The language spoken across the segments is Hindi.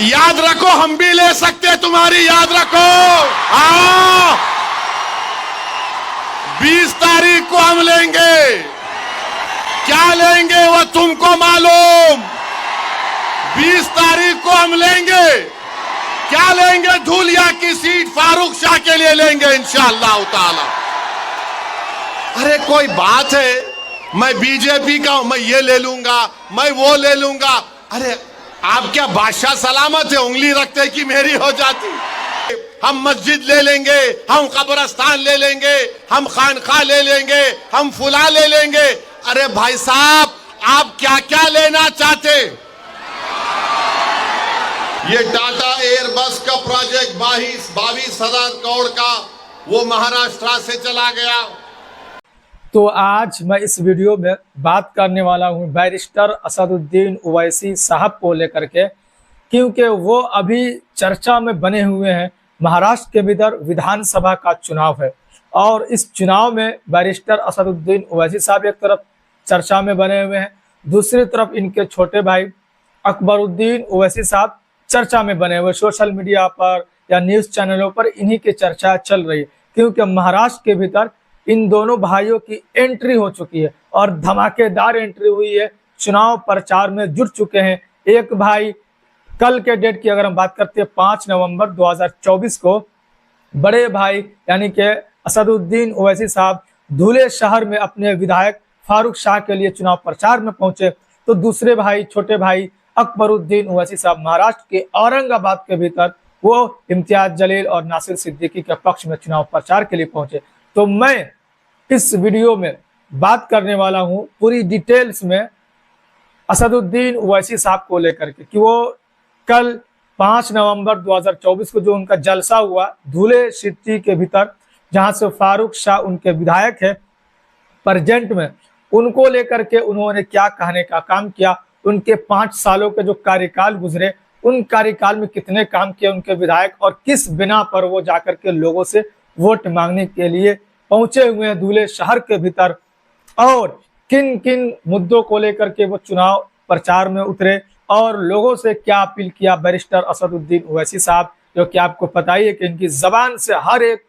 याद रखो, हम भी ले सकते हैं तुम्हारी, याद रखो। हाँ, 20 तारीख को हम लेंगे। क्या लेंगे वो तुमको मालूम। 20 तारीख को हम लेंगे। क्या लेंगे? धूलिया की सीट फारूक शाह के लिए लेंगे इंशाअल्लाह ताला। अरे कोई बात है, मैं बीजेपी का हूं, मैं ये ले लूंगा, मैं वो ले लूंगा। अरे आप क्या बादशाह सलामत है, उंगली रखते कि मेरी हो जाती। हम मस्जिद ले लेंगे, हम कब्रस्तान ले लेंगे, हम खानखा ले लेंगे, हम फुला ले लेंगे। अरे भाई साहब, आप क्या क्या लेना चाहते? ये टाटा एयरबस का प्रोजेक्ट 22,000 करोड़ का, वो महाराष्ट्र से चला गया। तो आज मैं इस वीडियो में बात करने वाला हूं बैरिस्टर असदुद्दीन ओवैसी साहब को लेकर के, क्योंकि वो अभी चर्चा में बने हुए हैं। महाराष्ट्र के भीतर विधानसभा का चुनाव है और इस चुनाव में बैरिस्टर असदुद्दीन ओवैसी साहब एक तरफ चर्चा में बने हुए हैं, दूसरी तरफ इनके छोटे भाई अकबरुद्दीन ओवैसी साहब चर्चा में बने हुए। सोशल मीडिया पर या न्यूज़ चैनलों पर इन्हीं की चर्चा चल रही है, क्योंकि महाराष्ट्र के भीतर इन दोनों भाइयों की एंट्री हो चुकी है और धमाकेदार एंट्री हुई है। चुनाव प्रचार में जुट चुके हैं। एक भाई कल के डेट की अगर हम बात करते हैं 5 नवंबर 2024 को बड़े भाई यानी कि असदुद्दीन ओवैसी साहब धुले शहर में अपने विधायक फारूक शाह के लिए चुनाव प्रचार में पहुंचे, तो दूसरे भाई छोटे भाई अकबरुद्दीन ओवैसी साहब महाराष्ट्र के औरंगाबाद के भीतर वो इम्तियाज जलील और नासिर सिद्दीकी के पक्ष में चुनाव प्रचार के लिए पहुंचे। तो मैं इस वीडियो में बात करने वाला हूं पूरी डिटेल्स में असदुद्दीन ओवैसी साहब को लेकर के, कि वो कल 5 नवंबर 2024 को जो उनका जलसा हुआ धुले सिटी के भीतर, जहां से फारूक शाह उनके विधायक है प्रेजेंट में, उनको लेकर के उन्होंने क्या कहने का काम किया, उनके 5 सालों के जो कार्यकाल गुजरे, उन कार्यकाल में कितने काम किए उनके विधायक और किस बिना पर वो जाकर के लोगों से वोट मांगने के लिए पहुंचे हुए हैं धुले शहर के भीतर, और किन किन मुद्दों को लेकर के वो चुनाव प्रचार में उतरे और लोगों से क्या अपील किया बैरिस्टर असदुद्दीन ओवैसी साहब, जो कि आपको पता ही है कि इनकी जबान से हर एक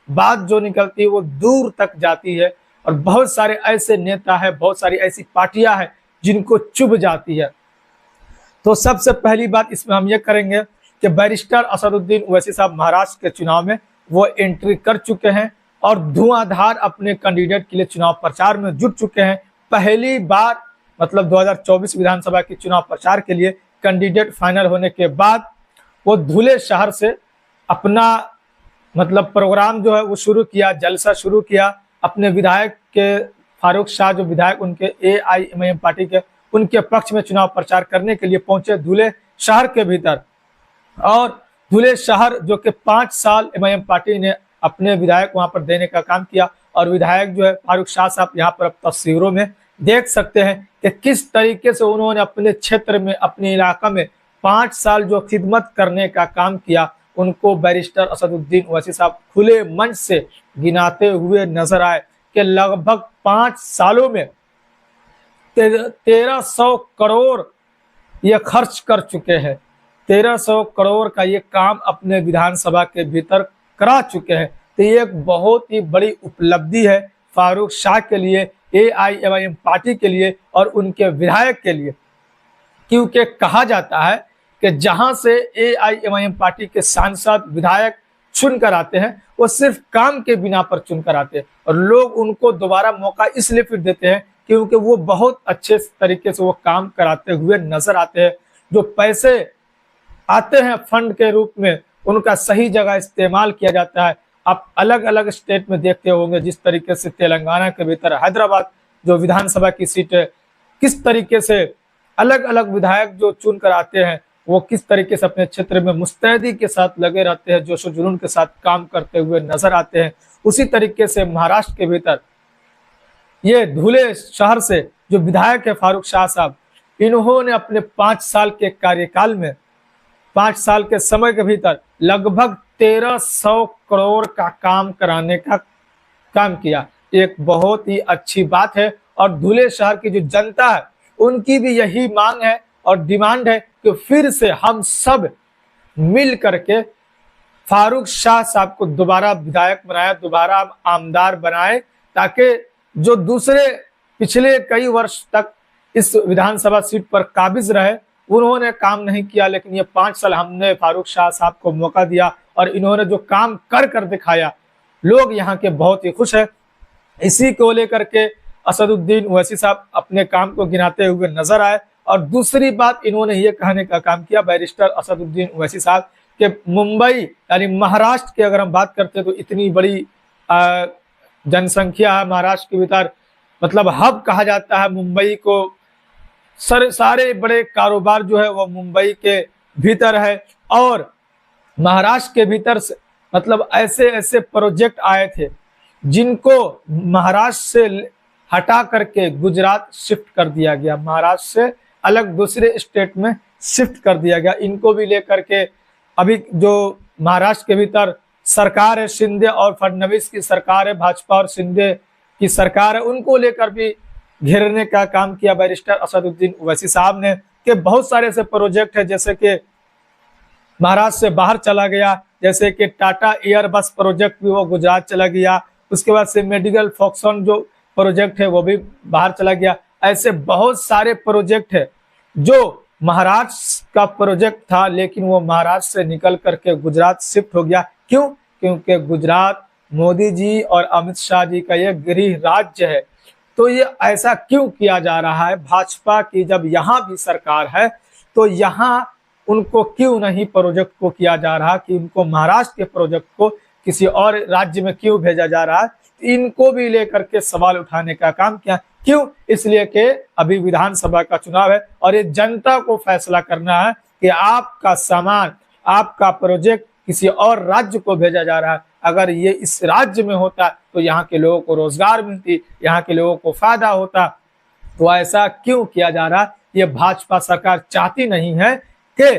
बात जो निकलती है वो दूर तक जाती है और बहुत सारे ऐसे नेता है, बहुत सारी ऐसी पार्टियां हैं जिनको चुभ जाती है। तो सबसे पहली बात इसमें हम ये करेंगे कि बैरिस्टर असदुद्दीन ओवैसी साहब महाराष्ट्र के चुनाव में वो एंट्री कर चुके हैं और धुआंधार अपने कैंडिडेट के लिए चुनाव प्रचार में जुट चुके हैं। पहली बार मतलब 2024 विधानसभा के चुनाव प्रचार के लिए कैंडिडेट फाइनल होने के बाद वो धुले शहर से अपना मतलब प्रोग्राम जो है वो शुरू किया, जलसा शुरू किया। अपने विधायक के फारूक शाह जो विधायक उनके AIMIM पार्टी के, उनके पक्ष में चुनाव प्रचार करने के लिए पहुंचे धुले शहर के भीतर। और धुले शहर जो कि 5 साल MIM पार्टी ने अपने विधायक वहां पर देने का काम किया, और विधायक जो है फारूक शाह साहब यहाँ पर तस्वीरों में देख सकते हैं कि किस तरीके से उन्होंने अपने क्षेत्र में, अपने इलाका में 5 साल जो खिदमत करने का काम किया, उनको बैरिस्टर असदुद्दीन ओवैसी साहब खुले मंच से गिनाते हुए नजर आए कि लगभग 5 सालों में 1300 करोड़ ये खर्च कर चुके हैं। 1300 करोड़ का ये काम अपने विधानसभा के भीतर करा चुके हैं। तो ये एक बहुत ही बड़ी उपलब्धि है फारूक शाह के लिए, AIMIM पार्टी के लिए और उनके विधायक के लिए, क्योंकि कहा जाता है कि जहां से AIMIM पार्टी के सांसद विधायक चुनकर आते हैं वो सिर्फ काम के बिना पर चुनकर आते हैं, और लोग उनको दोबारा मौका इसलिए फिर देते हैं क्योंकि वो बहुत अच्छे तरीके से वो काम कराते हुए नजर आते हैं। जो पैसे आते हैं फंड के रूप में उनका सही जगह इस्तेमाल किया जाता है। आप अलग अलग स्टेट में देखते होंगे जिस तरीके से तेलंगाना के भीतर हैदराबाद जो विधानसभा की सीट है, किस तरीके से अलग अलग विधायक जो चुन कर आते हैं वो किस तरीके से अपने क्षेत्र में मुस्तैदी के साथ लगे रहते हैं, जोश जुनून के साथ काम करते हुए नजर आते हैं। उसी तरीके से महाराष्ट्र के भीतर ये धुले शहर से जो विधायक है फारूक शाह साहब, इन्होंने अपने 5 साल के कार्यकाल में, 5 साल के समय के भीतर लगभग 1300 करोड़ का काम कराने का काम किया। एक बहुत ही अच्छी बात है और धुले शहर की जो जनता है उनकी भी यही मांग है और डिमांड है कि फिर से हम सब मिल करके फारूक शाह साहब को दोबारा विधायक बनाया, दोबारा आमदार बनाए, ताकि जो दूसरे पिछले कई वर्ष तक इस विधानसभा सीट पर काबिज रहे, उन्होंने काम नहीं किया। लेकिन ये 5 साल हमने फारूक शाह साहब को मौका दिया और इन्होंने जो काम कर कर दिखाया, लोग यहाँ के बहुत ही खुश है। इसी को लेकर के असदुद्दीन ओवैसी साहब अपने काम को गिनाते हुए नजर आए। और दूसरी बात, इन्होंने ये कहने का काम किया बैरिस्टर असदुद्दीन ओवैसी साहब कि मुंबई यानी महाराष्ट्र की अगर हम बात करते हैं तो इतनी बड़ी जनसंख्या है महाराष्ट्र के भीतर, मतलब हब कहा जाता है मुंबई को। सारे बड़े कारोबार जो है वो मुंबई के भीतर है। और महाराष्ट्र के भीतर से मतलब ऐसे ऐसे प्रोजेक्ट आए थे जिनको महाराष्ट्र से हटा करके गुजरात शिफ्ट कर दिया गया, महाराष्ट्र से अलग दूसरे स्टेट में शिफ्ट कर दिया गया। इनको भी लेकर के अभी जो महाराष्ट्र के भीतर सरकार है, शिंदे और फडणवीस की सरकार है, भाजपा और शिंदे की सरकार है, उनको लेकर भी घेरने का काम किया बैरिस्टर असदुद्दीन ओवैसी साहब ने। कि बहुत सारे ऐसे प्रोजेक्ट है जैसे कि महाराष्ट्र से बाहर चला गया, जैसे कि टाटा एयरबस प्रोजेक्ट भी वो गुजरात चला गया। उसके बाद से मेडिकल फॉक्सन जो प्रोजेक्ट है वो भी बाहर चला गया। ऐसे बहुत सारे प्रोजेक्ट है जो महाराष्ट्र का प्रोजेक्ट था, लेकिन वो महाराष्ट्र से निकल करके गुजरात शिफ्ट हो गया। क्यों? क्योंकि गुजरात मोदी जी और अमित शाह जी का ये गृह राज्य है। तो ये ऐसा क्यों किया जा रहा है? भाजपा की जब यहाँ भी सरकार है तो यहाँ उनको क्यों नहीं प्रोजेक्ट को किया जा रहा कि उनको महाराष्ट्र के प्रोजेक्ट को किसी और राज्य में क्यों भेजा जा रहा है? इनको भी लेकर के सवाल उठाने का काम किया। क्यों? इसलिए कि अभी विधानसभा का चुनाव है और ये जनता को फैसला करना है कि आपका सामान, आपका प्रोजेक्ट किसी और राज्य को भेजा जा रहा है। अगर ये इस राज्य में होता तो यहाँ के लोगों को रोजगार मिलती, यहाँ के लोगों को फायदा होता। तो ऐसा क्यों किया जा रहा? ये भाजपा सरकार चाहती नहीं है कि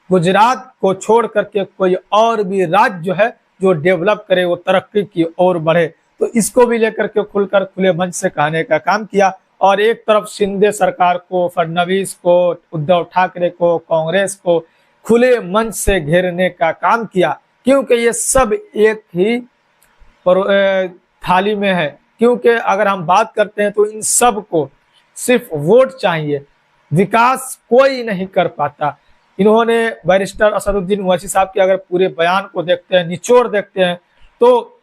गुजरात को छोड़ करके कोई और भी राज्य जो है जो डेवलप करे, वो तरक्की की ओर बढ़े। तो इसको भी लेकर के खुलकर खुले मंच से कहने का काम किया। और एक तरफ शिंदे सरकार को, फडणवीस को, उद्धव ठाकरे को, कांग्रेस को खुले मंच से घेरने का काम किया, क्योंकि ये सब एक ही थाली में है। क्योंकि अगर हम बात करते हैं तो इन सब को सिर्फ वोट चाहिए, विकास कोई नहीं कर पाता। इन्होंने बैरिस्टर असदुद्दीन ओवैसी साहब के अगर पूरे बयान को देखते हैं, निचोड़ देखते हैं, तो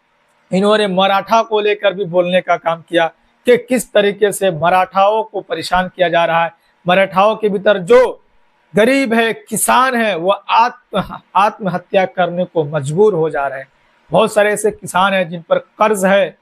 इन्होंने मराठा को लेकर भी बोलने का काम किया कि किस तरीके से मराठाओं को परेशान किया जा रहा है। मराठाओं के भीतर जो गरीब है, किसान है, वो आत्महत्या करने को मजबूर हो जा रहे हैं। बहुत सारे ऐसे किसान हैं जिन पर कर्ज है,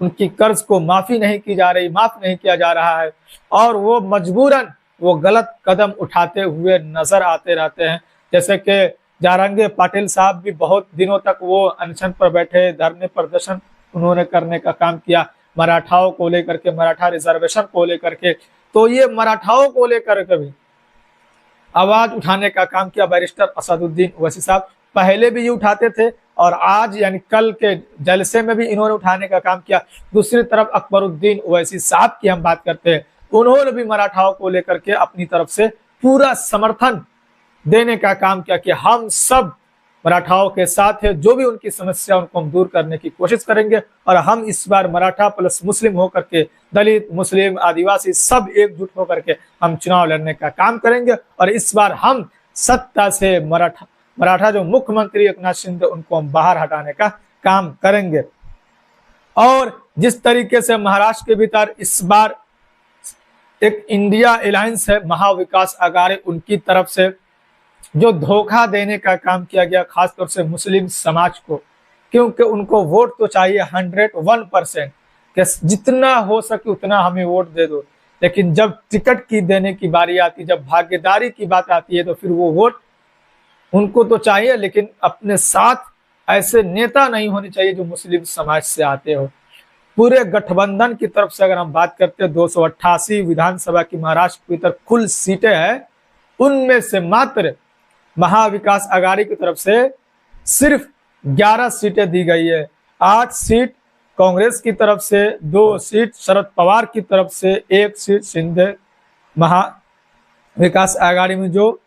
उनकी कर्ज को माफी नहीं की जा रही, माफ नहीं किया जा रहा है, और वो मजबूरन वो गलत कदम उठाते हुए नजर आते रहते हैं। जैसे कि जारंगे पाटिल साहब भी बहुत दिनों तक वो अनशन पर बैठे, धरने प्रदर्शन उन्होंने करने का काम किया मराठाओं को लेकर के, मराठा रिजर्वेशन को लेकर के। तो ये मराठाओं को लेकर के भी आवाज उठाने का काम किया बैरिस्टर असदुद्दीन ओवैसी साहब। पहले भी ये उठाते थे और आज यानी कल के जलसे में भी इन्होंने उठाने का काम किया। दूसरी तरफ अकबरुद्दीन ओवैसी साहब की हम बात करते हैं, उन्होंने भी मराठाओं को लेकर के अपनी तरफ से पूरा समर्थन देने का काम किया कि हम सब मराठाओं के साथ है, जो भी उनकी समस्या उनको हम दूर करने की कोशिश करेंगे। और हम इस बार मराठा प्लस मुस्लिम होकर के, दलित, मुस्लिम, आदिवासी सब एकजुट होकर के हम चुनाव लड़ने का काम करेंगे। और इस बार हम सत्ता से मराठा जो मुख्यमंत्री एकनाथ शिंदे उनको हम बाहर हटाने का काम करेंगे। और जिस तरीके से महाराष्ट्र के भीतर इस बार एक इंडिया अलायंस है, महाविकास आघाड़ी, उनकी तरफ से जो धोखा देने का काम किया गया खासतौर से मुस्लिम समाज को, क्योंकि उनको वोट तो चाहिए 101% कि जितना हो सके उतना हमें वोट दे दो। लेकिन जब टिकट की देने की बारी आती, जब भागीदारी की बात आती है, तो फिर वो वोट उनको तो चाहिए, लेकिन अपने साथ ऐसे नेता नहीं होने चाहिए जो मुस्लिम समाज से आते हो। पूरे गठबंधन की तरफ से अगर हम बात करते हैं, 288 विधानसभा की महाराष्ट्र के भीतर कुल सीटें हैं, उनमें से मात्र महाविकास आघाड़ी की तरफ से सिर्फ 11 सीटें दी गई है। 8 सीट कांग्रेस की तरफ से, 2 सीट शरद पवार की तरफ से, 1 सीट शिंदे महाविकास आघाड़ी में जो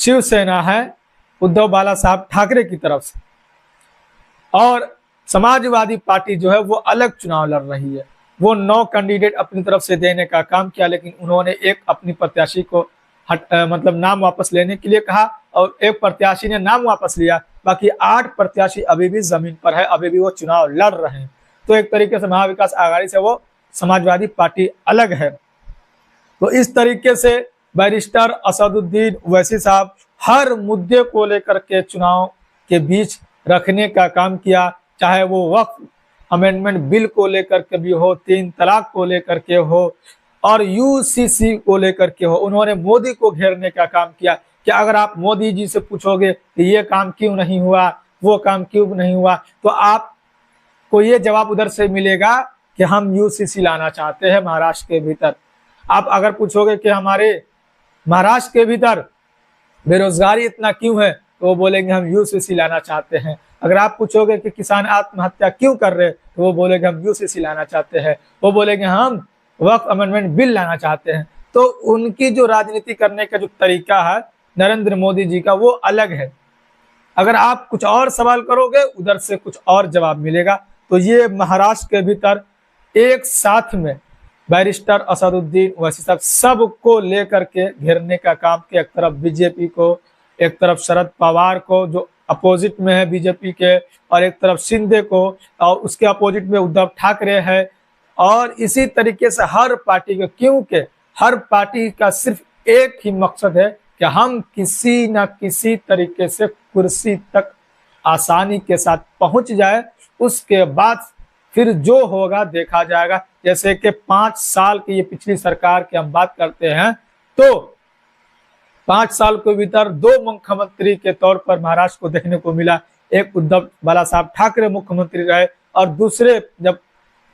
शिवसेना है उद्धव बाला साहब ठाकरे की तरफ से, और समाजवादी पार्टी जो है वो अलग चुनाव लड़ रही है। वो 9 कैंडिडेट अपनी तरफ से देने का काम किया, लेकिन उन्होंने एक अपनी प्रत्याशी को मतलब नाम वापस लेने के लिए कहा और एक प्रत्याशी ने नाम वापस लिया। बाकी 8 प्रत्याशी अभी भी जमीन पर है, अभी भी वो चुनाव लड़ रहे हैं। तो एक तरीके से महाविकास आघाड़ी से वो समाजवादी पार्टी अलग है। तो इस तरीके से बैरिस्टर असदुद्दीन ओवैसी साहब हर मुद्दे को लेकर के चुनाव के बीच रखने का काम किया, चाहे वो वक्फ अमेंडमेंट बिल को लेकर के भी हो, 3 तलाक को लेकर के हो, और यूसीसी को लेकर के हो। उन्होंने मोदी को घेरने का काम किया कि अगर आप मोदी जी से पूछोगे कि ये काम क्यों नहीं हुआ, वो काम क्यों नहीं हुआ, तो आपको ये जवाब उधर से मिलेगा कि हम यूसीसी लाना चाहते हैं महाराष्ट्र के भीतर। आप अगर पूछोगे कि हमारे महाराष्ट्र के भीतर बेरोजगारी इतना क्यों है, तो वो बोलेंगे हम यूसीसी लाना चाहते हैं। अगर आप पूछोगे कि किसान आत्महत्या क्यों कर रहे, तो वो बोलेंगे हम यूसीसी लाना चाहते हैं। वो बोलेंगे हम वक्फ अमेंडमेंट बिल लाना चाहते हैं। तो उनकी जो राजनीति करने का जो तरीका है नरेंद्र मोदी जी का, वो अलग है। अगर आप कुछ और सवाल करोगे, उधर से कुछ और जवाब मिलेगा। तो ये महाराष्ट्र के भीतर एक साथ में बैरिस्टर असदुद्दीन ओवैसी साहब सबको लेकर के घेरने का काम किया। एक तरफ बीजेपी को, एक तरफ शरद पवार को जो अपोजिट में है बीजेपी के, और एक तरफ शिंदे को, और उसके अपोजिट में उद्धव ठाकरे है। और इसी तरीके से हर पार्टी को, क्योंकि हर पार्टी का सिर्फ एक ही मकसद है कि हम किसी न किसी तरीके से कुर्सी तक आसानी के साथ पहुंच जाए, उसके बाद फिर जो होगा देखा जाएगा। जैसे कि 5 साल की ये पिछली सरकार की हम बात करते हैं, तो 5 साल के भीतर 2 मुख्यमंत्री के तौर पर महाराष्ट्र को देखने को मिला। एक उद्धव बाला साहब ठाकरे मुख्यमंत्री रहे, और दूसरे जब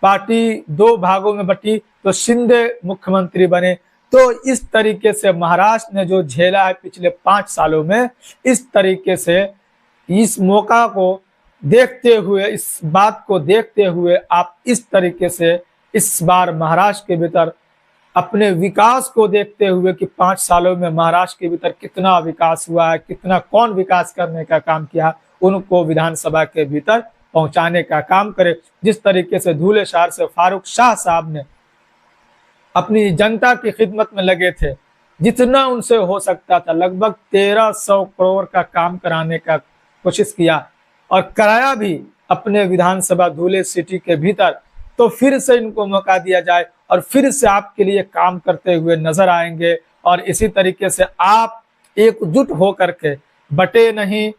पार्टी 2 भागों में बटी तो शिंदे मुख्यमंत्री बने। तो इस तरीके से महाराष्ट्र ने जो झेला है पिछले 5 सालों में, इस तरीके से इस मौका को देखते हुए, इस बात को देखते हुए आप इस तरीके से इस बार महाराष्ट्र के भीतर अपने विकास को देखते हुए कि 5 सालों में महाराष्ट्र के भीतर कितना विकास हुआ है, कितना कौन विकास करने का काम किया, उनको विधानसभा के भीतर पहुंचाने का काम करे। जिस तरीके से धुले शहर से फारूक शाह साहब ने अपनी जनता की खिदमत में लगे थे, जितना उनसे हो सकता था लगभग 1300 करोड़ का काम कराने का कोशिश किया, और कराया भी अपने विधानसभा धुले सिटी के भीतर। तो फिर से इनको मौका दिया जाए और फिर से आपके लिए काम करते हुए नजर आएंगे। और इसी तरीके से आप एकजुट होकर के बटे नहीं,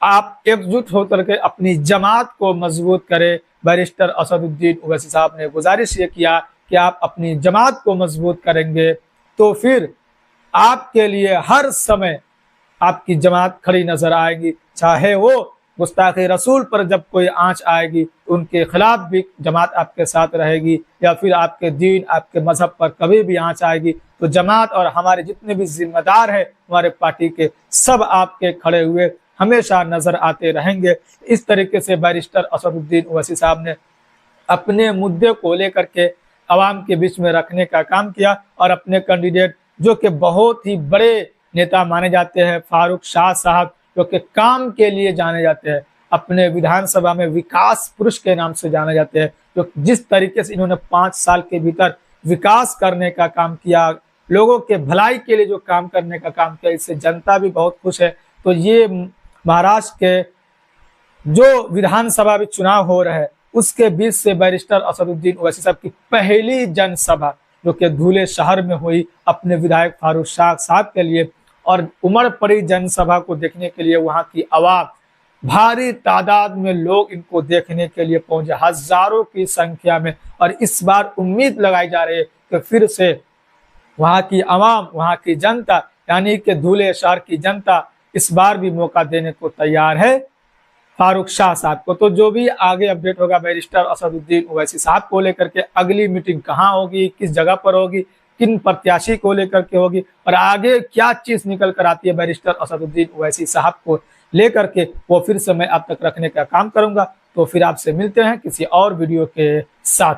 आप एकजुट होकर के अपनी जमात को मजबूत करें। बैरिस्टर असदुद्दीन ओवैसी साहब ने गुजारिश ये किया कि आप अपनी जमात को मजबूत करेंगे तो फिर आपके लिए हर समय आपकी जमात खड़ी नजर आएगी। चाहे वो गुस्ताखी रसूल पर जब कोई आंच आएगी, उनके खिलाफ भी जमात आपके साथ रहेगी, या फिर आपके दीन, आपके मजहब पर कभी भी आंच आएगी तो जमात और हमारे जितने भी जिम्मेदार हैं हमारे पार्टी के, सब आपके खड़े हुए हमेशा नजर आते रहेंगे। इस तरीके से बैरिस्टर असदुद्दीन ओवैसी साहब ने अपने मुद्दे को लेकर के आवाम के बीच में रखने का काम किया, और अपने कैंडिडेट जो कि बहुत ही बड़े नेता माने जाते हैं, फारूक शाह साहब, जो कि काम के लिए जाने जाते हैं, अपने विधानसभा में विकास पुरुष के नाम से जाने जाते हैं, जो जिस तरीके से इन्होंने 5 साल के भीतर विकास करने का काम किया, लोगों के भलाई के लिए जो काम करने का काम किया, इससे जनता भी बहुत खुश है। तो ये महाराष्ट्र के जो विधानसभा भी चुनाव हो रहे हैं, उसके बीच से बैरिस्टर असदुद्दीन ओवैसी साहब की पहली जनसभा जो कि धुले शहर में हुई अपने विधायक फारूक शाह साहब के लिए, और उमड़ पड़ी जनसभा को देखने के लिए वहां की आवाम, भारी तादाद में लोग इनको देखने के लिए पहुंचे, हजारों की संख्या में। और इस बार उम्मीद लगाई जा रही है कि फिर से वहां की आवाम, वहां की जनता, यानी कि धुले शहर की जनता इस बार भी मौका देने को तैयार है फारूक शाह साहब को। तो जो भी आगे अपडेट होगा बैरिस्टर असदुद्दीन ओवैसी साहब को लेकर के, अगली मीटिंग कहाँ होगी, किस जगह पर होगी, किन प्रत्याशी को लेकर के होगी, और आगे क्या चीज निकल कर आती है बैरिस्टर असदुद्दीन ओवैसी साहब को लेकर के, वो फिर से मैं आप तक रखने का काम करूंगा। तो फिर आपसे मिलते हैं किसी और वीडियो के साथ।